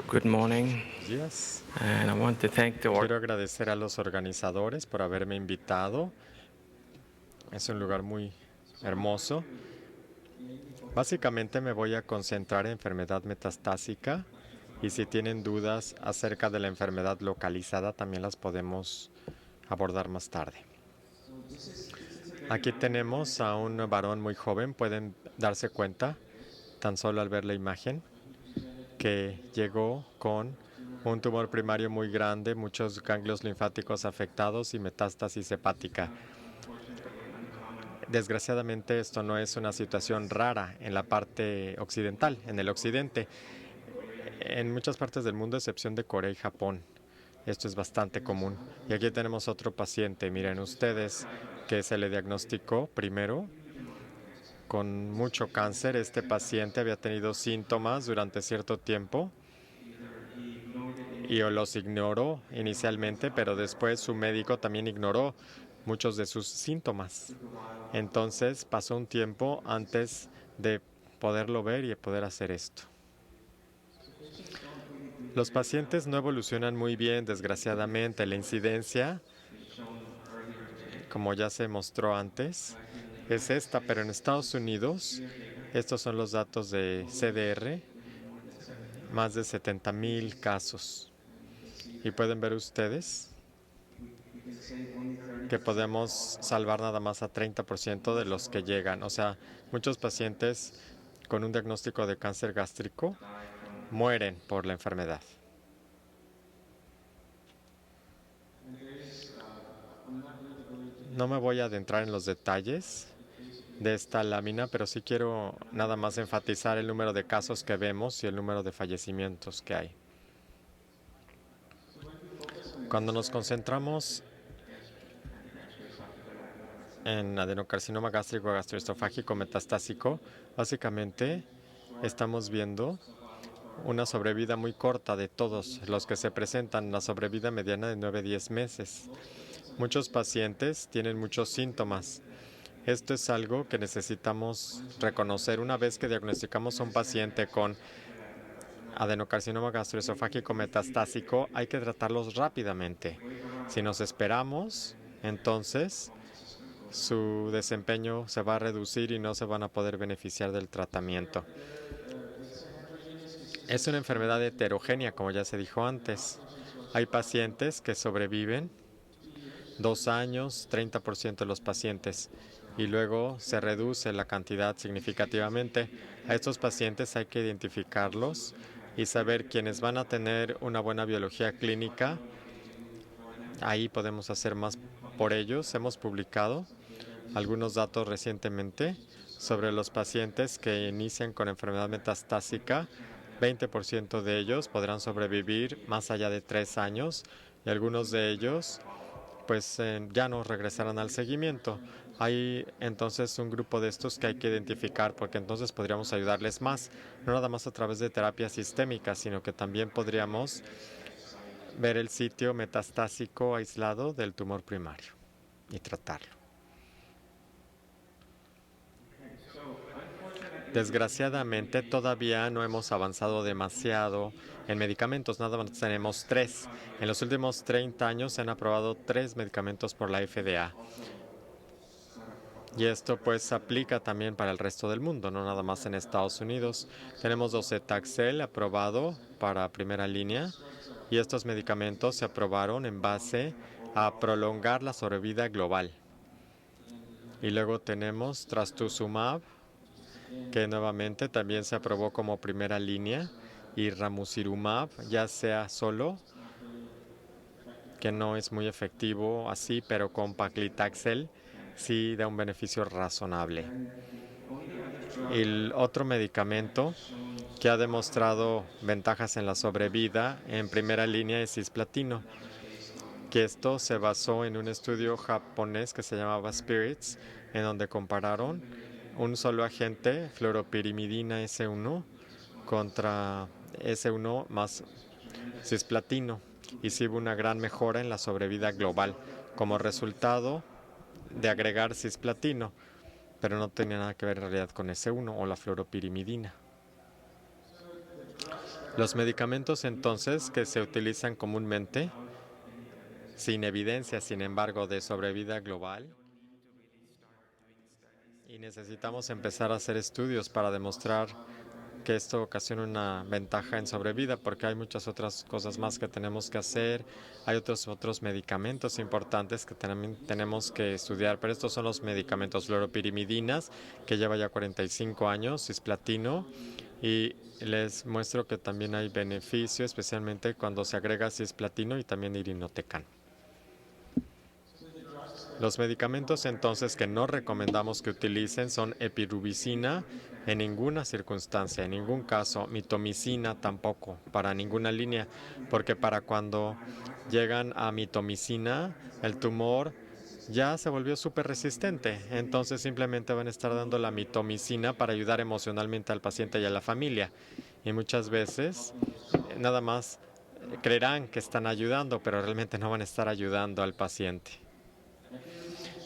Good morning, Días. and I want to thank the Quiero agradecer a los organizadores por haberme invitado. Es un lugar muy hermoso. Básicamente me voy a concentrar en enfermedad metastásica y si tienen dudas acerca de la enfermedad localizada también las podemos abordar más tarde. Aquí tenemos a un varón muy joven, pueden darse cuenta tan solo al ver la imagen que llegó con un tumor primario muy grande, muchos ganglios linfáticos afectados y metástasis hepática. Desgraciadamente esto no es una situación rara en la parte occidental, en el occidente. En muchas partes del mundo, a excepción de Corea y Japón, esto es bastante común. Y aquí tenemos otro paciente, miren ustedes, que se le diagnosticó primero con mucho cáncer. Este paciente había tenido síntomas durante cierto tiempo y los ignoró inicialmente, pero después su médico también ignoró muchos de sus síntomas. Entonces pasó un tiempo antes de poderlo ver y poder hacer esto. Los pacientes no evolucionan muy bien, desgraciadamente. La incidencia, como ya se mostró antes, es esta, pero en Estados Unidos, estos son los datos de CDR, más de 70,000 casos. Y pueden ver ustedes que podemos salvar nada más a 30% de los que llegan. O sea, muchos pacientes con un diagnóstico de cáncer gástrico mueren por la enfermedad. No me voy a adentrar en los detalles de esta lámina, pero sí quiero nada más enfatizar el número de casos que vemos y el número de fallecimientos que hay. Cuando nos concentramos en adenocarcinoma gástrico gastroesofágico metastásico, básicamente estamos viendo una sobrevida muy corta de todos los que se presentan, una sobrevida mediana de 9 a 10 meses. Muchos pacientes tienen muchos síntomas. Esto es algo que necesitamos reconocer una vez que diagnosticamos a un paciente con adenocarcinoma gastroesofágico metastásico, hay que tratarlos rápidamente. Si nos esperamos, entonces su desempeño se va a reducir y no se van a poder beneficiar del tratamiento. Es una enfermedad heterogénea, como ya se dijo antes. Hay pacientes que sobreviven 2 años, 30% de los pacientes, y luego se reduce la cantidad significativamente. A estos pacientes hay que identificarlos y saber quiénes van a tener una buena biología clínica. Ahí podemos hacer más por ellos. Hemos publicado algunos datos recientemente sobre los pacientes que inician con enfermedad metastásica. 20% de ellos podrán sobrevivir más allá de 3 años y algunos de ellos pues ya no regresarán al seguimiento. Hay entonces un grupo de estos que hay que identificar porque entonces podríamos ayudarles más, no nada más a través de terapia sistémica, sino que también podríamos ver el sitio metastásico aislado del tumor primario y tratarlo. Desgraciadamente todavía no hemos avanzado demasiado en medicamentos, nada más tenemos 3. En los últimos 30 años se han aprobado 3 medicamentos por la FDA. Y esto pues aplica también para el resto del mundo, no nada más en Estados Unidos. Tenemos docetaxel aprobado para primera línea y estos medicamentos se aprobaron en base a prolongar la sobrevida global. Y luego tenemos trastuzumab, que nuevamente también se aprobó como primera línea, y ramucirumab, ya sea solo, que no es muy efectivo así, pero con paclitaxel sí da un beneficio razonable. El otro medicamento que ha demostrado ventajas en la sobrevida en primera línea es cisplatino, que esto se basó en un estudio japonés que se llamaba Spirits, en donde compararon un solo agente, fluoropirimidina S1, contra S1 más cisplatino, y sí hubo una gran mejora en la sobrevida global como resultado de agregar cisplatino, pero no tenía nada que ver en realidad con S1 o la fluoropirimidina. Los medicamentos entonces que se utilizan comúnmente, sin evidencia, sin embargo, de sobrevida global, y necesitamos empezar a hacer estudios para demostrar que esto ocasiona una ventaja en sobrevida, porque hay muchas otras cosas más que tenemos que hacer, hay otros medicamentos importantes que también tenemos que estudiar, pero estos son los medicamentos: fluoropirimidinas, que lleva ya 45 años, cisplatino, y les muestro que también hay beneficio, especialmente cuando se agrega cisplatino y también irinotecan. Los medicamentos entonces que no recomendamos que utilicen son epirubicina en ninguna circunstancia, en ningún caso, mitomicina tampoco, para ninguna línea, porque para cuando llegan a mitomicina, el tumor ya se volvió súper resistente, entonces simplemente van a estar dando la mitomicina para ayudar emocionalmente al paciente y a la familia. Y muchas veces nada más creerán que están ayudando, pero realmente no van a estar ayudando al paciente.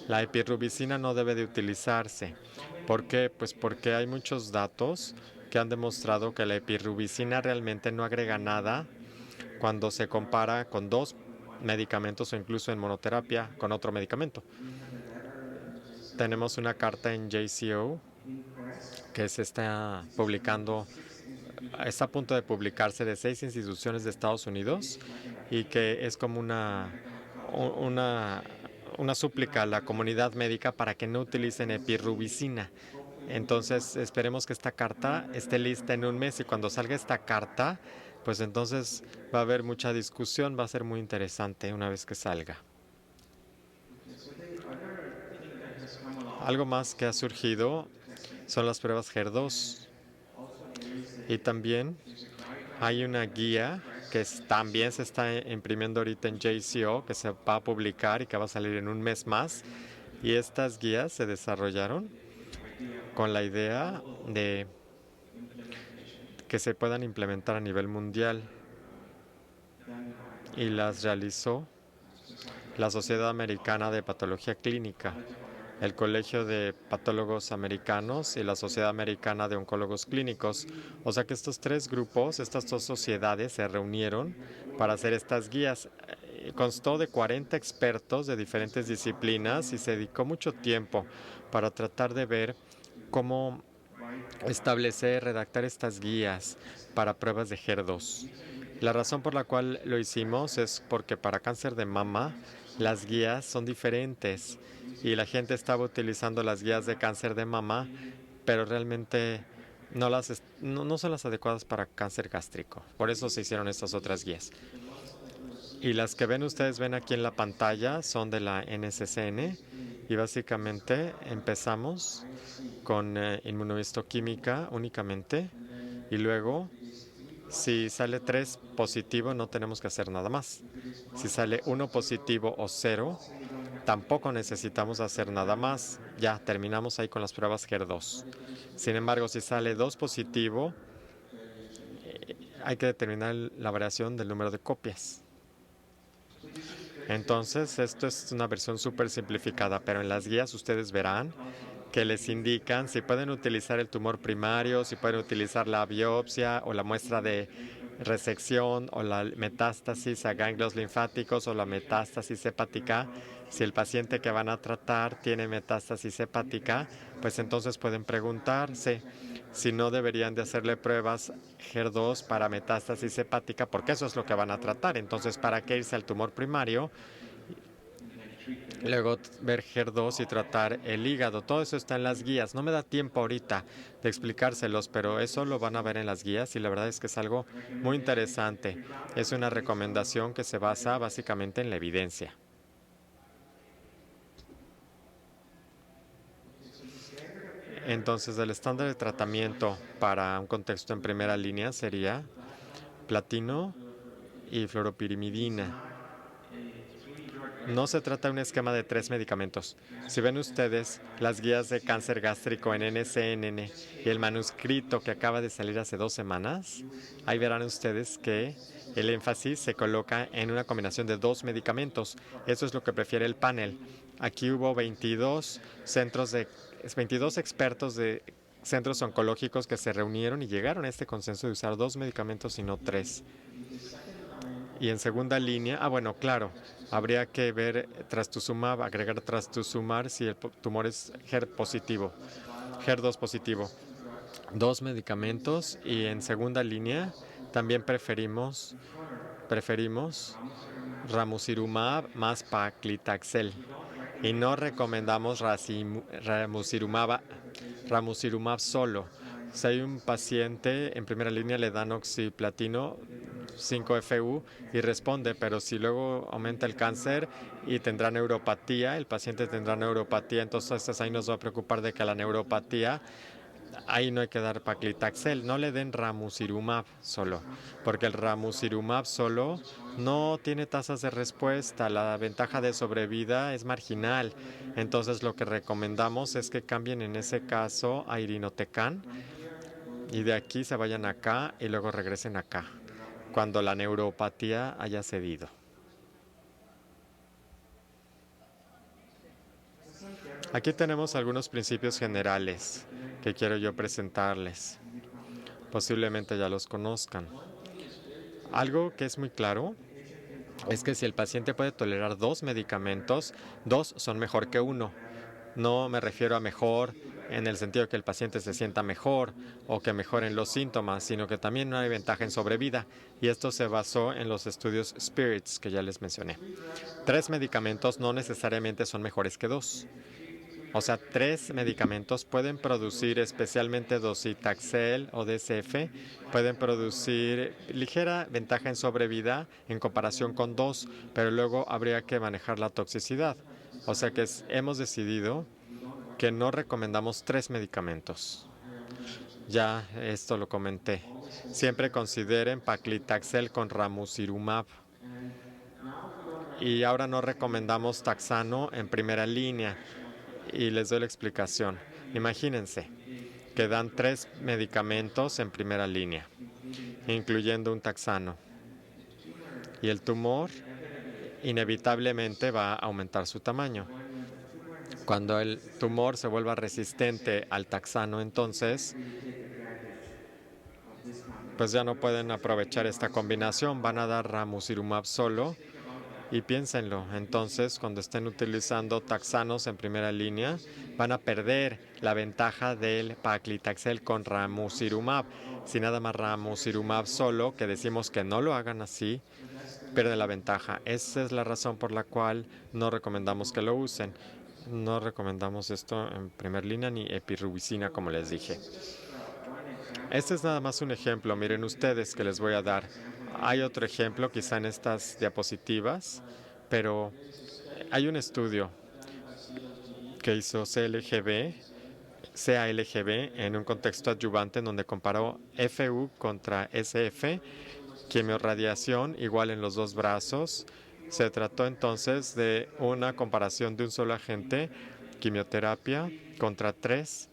La epirubicina no debe de utilizarse. ¿Por qué? Pues porque hay muchos datos que han demostrado que la epirubicina realmente no agrega nada cuando se compara con dos medicamentos o incluso en monoterapia con otro medicamento. Tenemos una carta en JCO que se está publicando, está a punto de publicarse, de 6 instituciones de Estados Unidos, y que es como una súplica a la comunidad médica para que no utilicen epirubicina. Entonces esperemos que esta carta esté lista en un mes, y cuando salga esta carta, pues entonces va a haber mucha discusión, va a ser muy interesante una vez que salga. Algo más que ha surgido son las pruebas HER2, y también hay una guía que también se está imprimiendo ahorita en JCO, que se va a publicar y que va a salir en un mes más. Y estas guías se desarrollaron con la idea de que se puedan implementar a nivel mundial, y las realizó la Sociedad Americana de Patología Clínica, el Colegio de Patólogos Americanos y la Sociedad Americana de Oncólogos Clínicos. O sea que estos tres grupos, estas dos sociedades, se reunieron para hacer estas guías. Constó de 40 expertos de diferentes disciplinas y se dedicó mucho tiempo para tratar de ver cómo establecer, redactar estas guías para pruebas de HER2. La razón por la cual lo hicimos es porque para cáncer de mama las guías son diferentes y la gente estaba utilizando las guías de cáncer de mama, pero realmente no son las adecuadas para cáncer gástrico. Por eso se hicieron estas otras guías. Y las que ustedes ven aquí en la pantalla son de la NCCN, y básicamente empezamos con inmunohistoquímica únicamente, y luego si sale 3 positivo no tenemos que hacer nada más. Si sale 1 positivo o 0, tampoco necesitamos hacer nada más. Ya terminamos ahí con las pruebas HER2. Sin embargo, si sale 2 positivo, hay que determinar la variación del número de copias. Entonces, esto es una versión súper simplificada, pero en las guías ustedes verán que les indican si pueden utilizar el tumor primario, si pueden utilizar la biopsia o la muestra de resección o la metástasis a ganglios linfáticos o la metástasis hepática. Si el paciente que van a tratar tiene metástasis hepática, pues entonces pueden preguntarse si no deberían de hacerle pruebas HER2 para metástasis hepática, porque eso es lo que van a tratar. Entonces, ¿para qué irse al tumor primario? Luego ver HER2 y tratar el hígado. Todo eso está en las guías. No me da tiempo ahorita de explicárselos, pero eso lo van a ver en las guías y la verdad es que es algo muy interesante. Es una recomendación que se basa básicamente en la evidencia. Entonces, el estándar de tratamiento para un contexto en primera línea sería platino y fluoropirimidina. No se trata de un esquema de 3 medicamentos. Si ven ustedes las guías de cáncer gástrico en NCNN y el manuscrito que acaba de salir hace 2 semanas, ahí verán ustedes que el énfasis se coloca en una combinación de 2 medicamentos. Eso es lo que prefiere el panel. Aquí hubo 22 expertos de centros oncológicos que se reunieron y llegaron a este consenso de usar 2 medicamentos y no 3. Y en segunda línea, bueno, claro, habría que ver trastuzumab, agregar trastuzumab si el tumor es HER positivo, HER2 positivo. 2 medicamentos y en segunda línea también preferimos ramucirumab más paclitaxel. Y no recomendamos ramucirumab solo. Si hay un paciente en primera línea le dan oxiplatino 5FU y responde, pero si luego aumenta el cáncer y tendrá neuropatía, el paciente tendrá neuropatía, entonces ahí nos va a preocupar de que la neuropatía, ahí no hay que dar paclitaxel, no le den ramucirumab solo, porque el ramucirumab solo no tiene tasas de respuesta, la ventaja de sobrevida es marginal. Entonces lo que recomendamos es que cambien en ese caso a irinotecan y de aquí se vayan acá y luego regresen acá, cuando la neuropatía haya cedido. Aquí tenemos algunos principios generales que quiero yo presentarles. Posiblemente ya los conozcan. Algo que es muy claro es que si el paciente puede tolerar 2 medicamentos, 2 son mejor que 1. No me refiero a mejor en el sentido que el paciente se sienta mejor o que mejoren los síntomas, sino que también no hay ventaja en sobrevida. Y esto se basó en los estudios SPIRITS que ya les mencioné. 3 medicamentos no necesariamente son mejores que 2. O sea, 3 medicamentos pueden producir, especialmente docetaxel o DCF, pueden producir ligera ventaja en sobrevida en comparación con 2, pero luego habría que manejar la toxicidad. O sea que hemos decidido que no recomendamos 3 medicamentos. Ya esto lo comenté. Siempre consideren paclitaxel con ramucirumab. Y ahora no recomendamos taxano en primera línea. Y les doy la explicación. Imagínense que dan 3 medicamentos en primera línea, incluyendo un taxano. Y el tumor inevitablemente va a aumentar su tamaño. Cuando el tumor se vuelva resistente al taxano, entonces, pues ya no pueden aprovechar esta combinación. Van a dar ramucirumab solo. Y piénsenlo, entonces cuando estén utilizando taxanos en primera línea, van a perder la ventaja del paclitaxel con ramucirumab. Si nada más ramucirumab solo, que decimos que no lo hagan así, pierde la ventaja. Esa es la razón por la cual no recomendamos que lo usen. No recomendamos esto en primera línea ni epirubicina, como les dije. Este es nada más un ejemplo, miren ustedes, que les voy a dar. Hay otro ejemplo quizá en estas diapositivas, pero hay un estudio que hizo CALGB en un contexto adyuvante en donde comparó FU contra SF, quimiorradiación igual en los 2 brazos. Se trató entonces de una comparación de un solo agente, quimioterapia, contra 3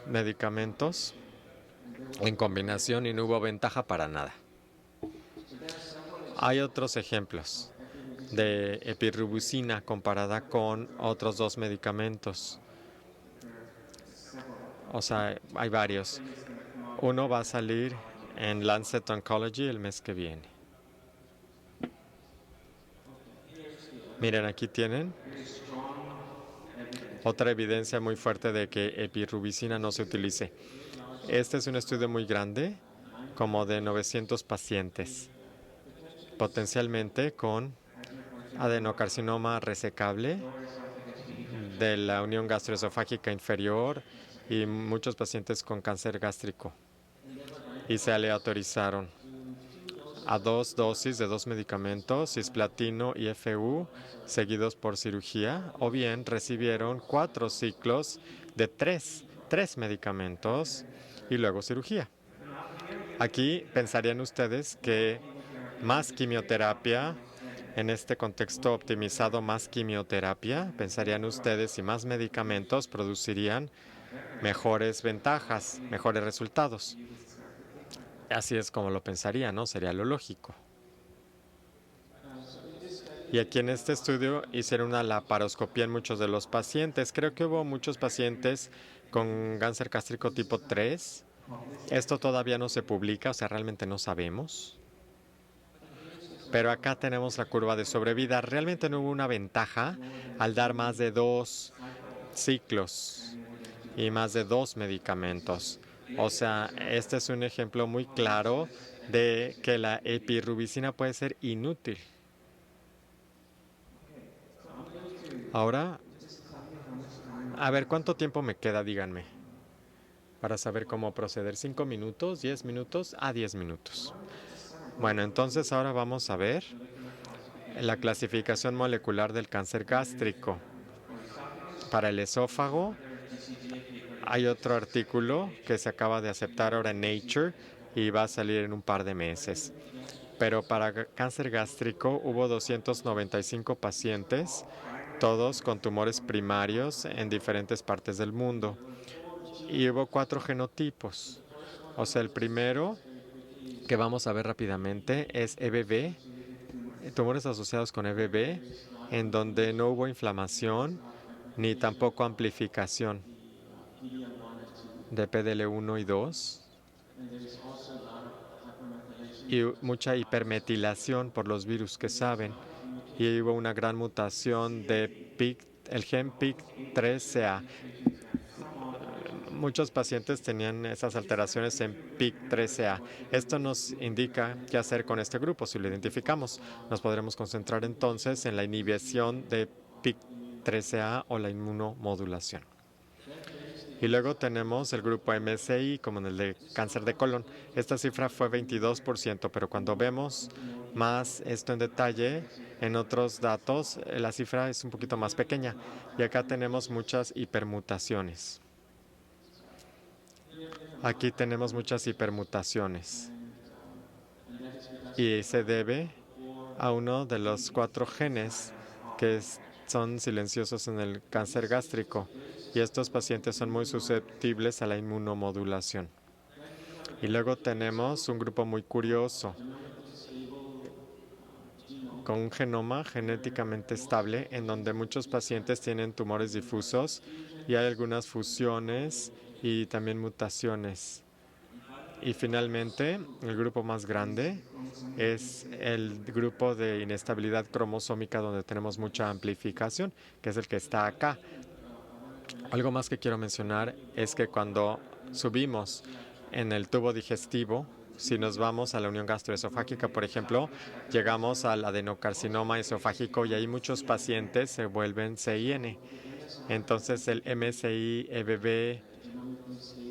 medicamentos en combinación y no hubo ventaja para nada. Hay otros ejemplos de epirubicina comparada con otros 2 medicamentos. O sea, hay varios. Uno va a salir en Lancet Oncology el mes que viene. Miren, aquí tienen otra evidencia muy fuerte de que epirubicina no se utilice. Este es un estudio muy grande, como de 900 pacientes, potencialmente con adenocarcinoma resecable de la unión gastroesofágica inferior y muchos pacientes con cáncer gástrico. Y se aleatorizaron a 2 dosis de 2 medicamentos, cisplatino y FU, seguidos por cirugía, o bien recibieron 4 ciclos de 3 medicamentos y luego cirugía. Aquí pensarían ustedes que más quimioterapia, en este contexto optimizado, más quimioterapia, pensarían ustedes, y más medicamentos producirían mejores ventajas, mejores resultados. Así es como lo pensaría, ¿no? Sería lo lógico. Y aquí en este estudio hicieron una laparoscopía en muchos de los pacientes. Creo que hubo muchos pacientes con cáncer gástrico tipo 3. Esto todavía no se publica, o sea, realmente no sabemos. Pero acá tenemos la curva de sobrevida. Realmente no hubo una ventaja al dar más de 2 ciclos y más de 2 medicamentos. O sea, este es un ejemplo muy claro de que la epirubicina puede ser inútil. Ahora, a ver, ¿cuánto tiempo me queda? Díganme, para saber cómo proceder. ¿5 minutos? ¿10 minutos? 10 minutos. Bueno, entonces ahora vamos a ver la clasificación molecular del cáncer gástrico. Para el esófago, hay otro artículo que se acaba de aceptar ahora en Nature y va a salir en un par de meses. Pero para cáncer gástrico hubo 295 pacientes, todos con tumores primarios en diferentes partes del mundo. Y hubo 4 genotipos. O sea, el primero que vamos a ver rápidamente es EBV, tumores asociados con EBV, en donde no hubo inflamación ni tampoco amplificación de PDL1 y 2 y mucha hipermetilación por los virus que saben. Y hubo una gran mutación de el gen PIK3CA. Muchos pacientes tenían esas alteraciones en PIK3CA. Esto nos indica qué hacer con este grupo. Si lo identificamos, nos podremos concentrar entonces en la inhibición de PIK3CA o la inmunomodulación. Y luego tenemos el grupo MSI, como en el de cáncer de colon. Esta cifra fue 22%, pero cuando vemos más esto en detalle, en otros datos, la cifra es un poquito más pequeña. Y acá tenemos muchas hipermutaciones. Aquí tenemos muchas hipermutaciones. Y se debe a uno de los 4 genes que son silenciosos en el cáncer gástrico. Y estos pacientes son muy susceptibles a la inmunomodulación. Y luego tenemos un grupo muy curioso, con un genoma genéticamente estable, en donde muchos pacientes tienen tumores difusos y hay algunas fusiones y también mutaciones. Y finalmente, el grupo más grande es el grupo de inestabilidad cromosómica, donde tenemos mucha amplificación, que es el que está acá. Algo más que quiero mencionar es que cuando subimos en el tubo digestivo, si nos vamos a la unión gastroesofágica, por ejemplo, llegamos al adenocarcinoma esofágico y ahí muchos pacientes se vuelven CIN. Entonces el MSI, EBV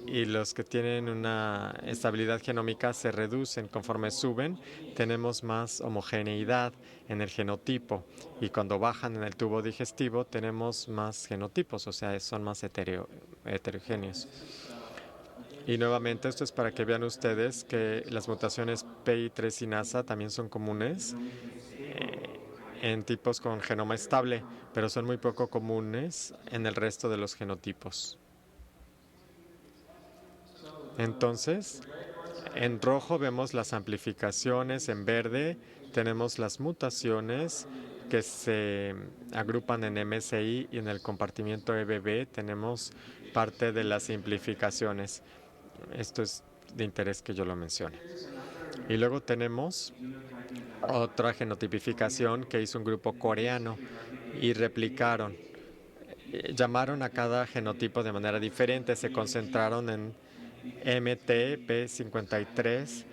y los que tienen una estabilidad genómica se reducen conforme suben. Tenemos más homogeneidad en el genotipo y cuando bajan en el tubo digestivo tenemos más genotipos, o sea, son más heterogéneos. Y nuevamente esto es para que vean ustedes que las mutaciones PI3 sinasa también son comunes en tipos con genoma estable, pero son muy poco comunes en el resto de los genotipos. Entonces, en rojo vemos las amplificaciones, en verde tenemos las mutaciones que se agrupan en MSI y en el compartimiento EBB tenemos parte de las simplificaciones. Esto es de interés que yo lo mencione. Y luego tenemos otra genotipificación que hizo un grupo coreano y replicaron. Llamaron a cada genotipo de manera diferente, se concentraron en MTP53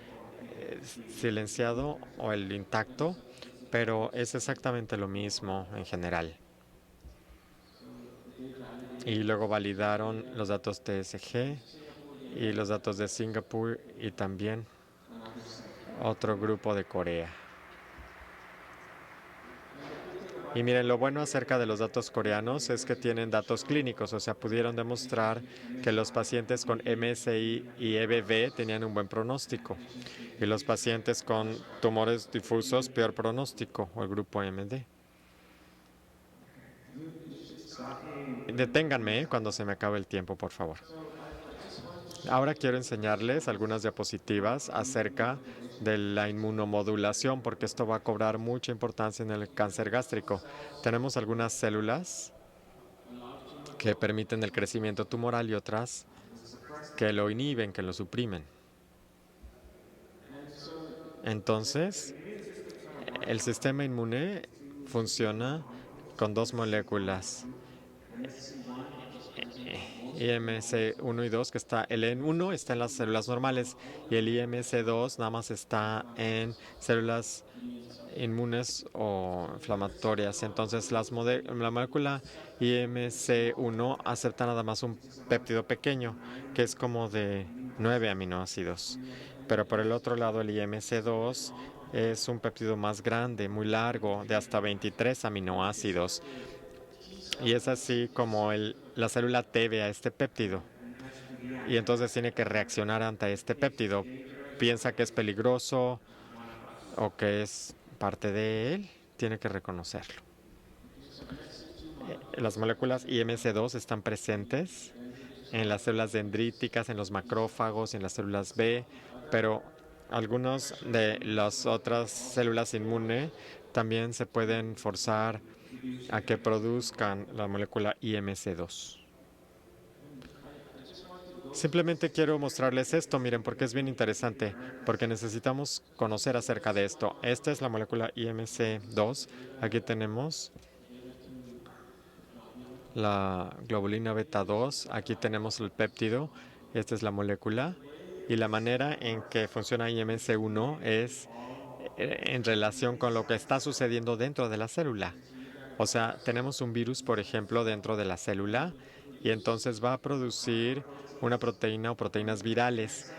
silenciado o el intacto, pero es exactamente lo mismo en general. Y luego validaron los datos TSG y los datos de Singapur y también otro grupo de Corea. Y miren, lo bueno acerca de los datos coreanos es que tienen datos clínicos, o sea, pudieron demostrar que los pacientes con MSI y EBV tenían un buen pronóstico y los pacientes con tumores difusos peor pronóstico, o el grupo MD. Deténganme cuando se me acabe el tiempo, por favor. Ahora quiero enseñarles algunas diapositivas acerca de la inmunomodulación, porque esto va a cobrar mucha importancia en el cáncer gástrico. Tenemos algunas células que permiten el crecimiento tumoral y otras que lo inhiben, que lo suprimen. Entonces, el sistema inmune funciona con dos moléculas, IMC1 y 2, que está el EN1 está en las células normales y el IMC2 nada más está en células inmunes o inflamatorias. Entonces, la molécula IMC1 acepta nada más un péptido pequeño, que es como de 9 aminoácidos. Pero por el otro lado, el IMC2 es un péptido más grande, muy largo, de hasta 23 aminoácidos. Y es así como la célula T ve a este péptido. Y entonces tiene que reaccionar ante este péptido. Piensa que es peligroso o que es parte de él, tiene que reconocerlo. Las moléculas IMC2 están presentes en las células dendríticas, en los macrófagos, en las células B, pero algunas de las otras células inmunes también se pueden forzar a que produzcan la molécula IMC2. Simplemente quiero mostrarles esto, miren, porque es bien interesante, porque necesitamos conocer acerca de esto. Esta es la molécula IMC2. Aquí tenemos la globulina beta 2. Aquí tenemos el péptido. Esta es la molécula. Y la manera en que funciona IMC1 es en relación con lo que está sucediendo dentro de la célula. O sea, tenemos un virus, por ejemplo, dentro de la célula y entonces va a producir una proteína o proteínas virales.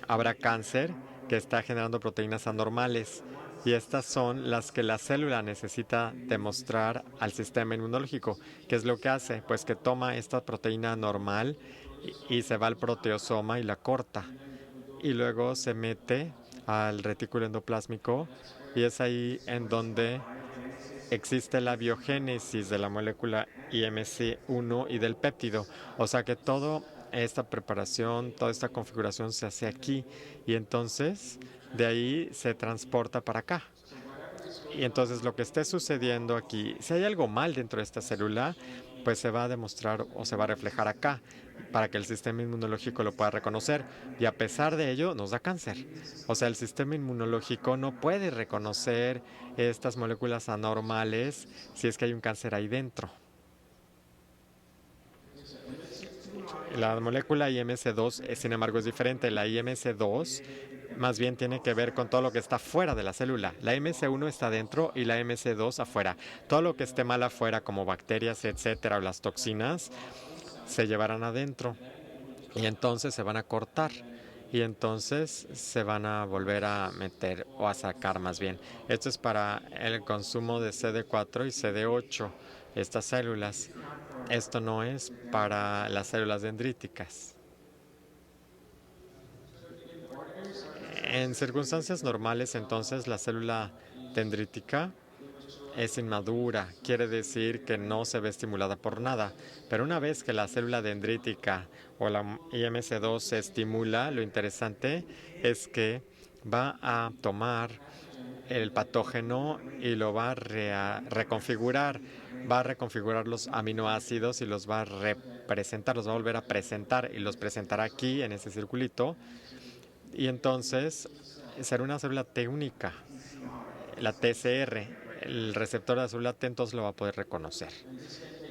Habrá cáncer que está generando proteínas anormales y estas son las que la célula necesita demostrar al sistema inmunológico. ¿Qué es lo que hace? Pues que toma esta proteína normal y se va al proteosoma y la corta. Y luego se mete al retículo endoplásmico y es ahí en donde existe la biogénesis de la molécula IMC1 y del péptido. O sea que toda esta preparación, toda esta configuración se hace aquí y entonces de ahí se transporta para acá. Y entonces lo que esté sucediendo aquí, si hay algo mal dentro de esta célula, pues se va a demostrar o se va a reflejar acá para que el sistema inmunológico lo pueda reconocer. Y a pesar de ello, nos da cáncer. O sea, el sistema inmunológico no puede reconocer estas moléculas anormales si es que hay un cáncer ahí dentro. La molécula IMC2, sin embargo, es diferente. La IMC2 más bien tiene que ver con todo lo que está fuera de la célula. La MC1 está dentro y la MC2 afuera. Todo lo que esté mal afuera, como bacterias, etcétera, o las toxinas, se llevarán adentro y entonces se van a cortar y entonces se van a volver a meter o a sacar más bien. Esto es para el consumo de CD4 y CD8, estas células. Esto no es para las células dendríticas. En circunstancias normales, entonces, la célula dendrítica es inmadura, quiere decir que no se ve estimulada por nada. Pero una vez que la célula dendrítica o la IMC2 se estimula, lo interesante es que va a tomar el patógeno y lo va a reconfigurar. Va a reconfigurar los aminoácidos y los va a representar, los va a volver a presentar y los presentará aquí en ese circulito. Y entonces será una célula T única, la TCR. El receptor de la célula T entonces lo va a poder reconocer.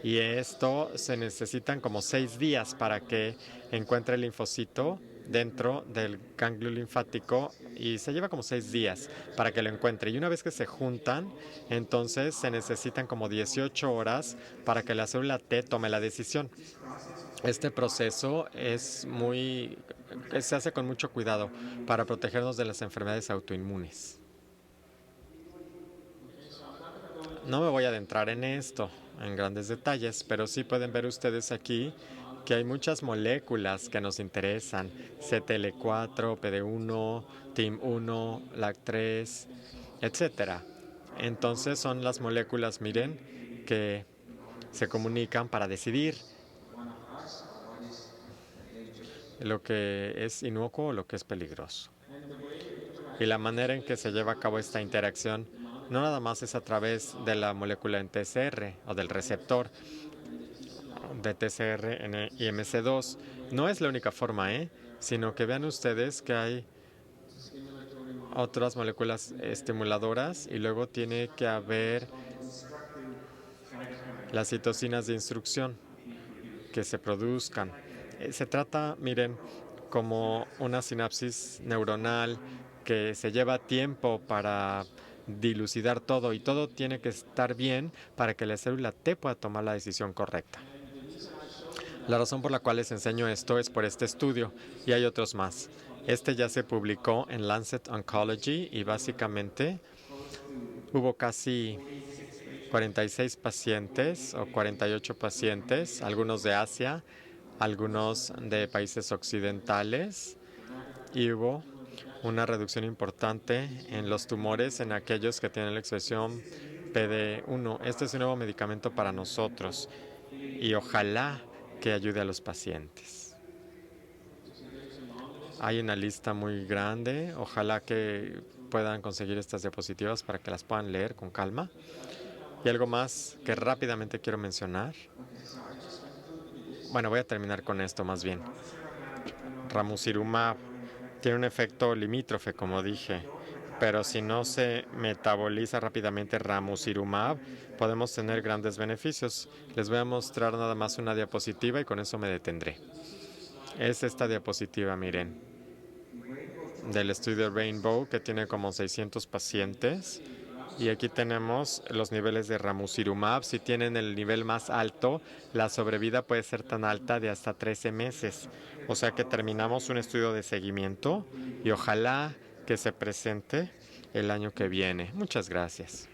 Y esto se necesitan como 6 días para que encuentre el linfocito dentro del ganglio linfático y se lleva como 6 días para que lo encuentre. Y una vez que se juntan, entonces se necesitan como 18 horas para que la célula T tome la decisión. Este proceso se hace con mucho cuidado para protegernos de las enfermedades autoinmunes. No me voy a adentrar en esto en grandes detalles, pero sí pueden ver ustedes aquí que hay muchas moléculas que nos interesan: CTL4, PD1, TIM1, LAC3, etcétera. Entonces son las moléculas, miren, que se comunican para decidir. lo que es inocuo o lo que es peligroso. Y la manera en que se lleva a cabo esta interacción no nada más es a través de la molécula en TCR o del receptor de TCR en IMC2. No es la única forma, sino que vean ustedes que hay otras moléculas estimuladoras y luego tiene que haber las citocinas de instrucción que se produzcan. Se trata, miren, como una sinapsis neuronal que se lleva tiempo para dilucidar todo y todo tiene que estar bien para que la célula T pueda tomar la decisión correcta. La razón por la cual les enseño esto es por este estudio y hay otros más. Este ya se publicó en Lancet Oncology y básicamente hubo casi 46 pacientes o 48 pacientes, algunos de Asia, algunos de países occidentales, y hubo una reducción importante en los tumores en aquellos que tienen la expresión PD1. Este es un nuevo medicamento para nosotros y ojalá que ayude a los pacientes. Hay una lista muy grande, ojalá que puedan conseguir estas diapositivas para que las puedan leer con calma. Y algo más que rápidamente quiero mencionar. Bueno, voy a terminar con esto más bien. Ramucirumab tiene un efecto limítrofe, como dije, pero si no se metaboliza rápidamente ramucirumab, podemos tener grandes beneficios. Les voy a mostrar nada más una diapositiva y con eso me detendré. Es esta diapositiva, miren, del estudio Rainbow, que tiene como 600 pacientes. Y aquí tenemos los niveles de ramucirumab. Si tienen el nivel más alto, la sobrevida puede ser tan alta de hasta 13 meses. O sea que terminamos un estudio de seguimiento y ojalá que se presente el año que viene. Muchas gracias.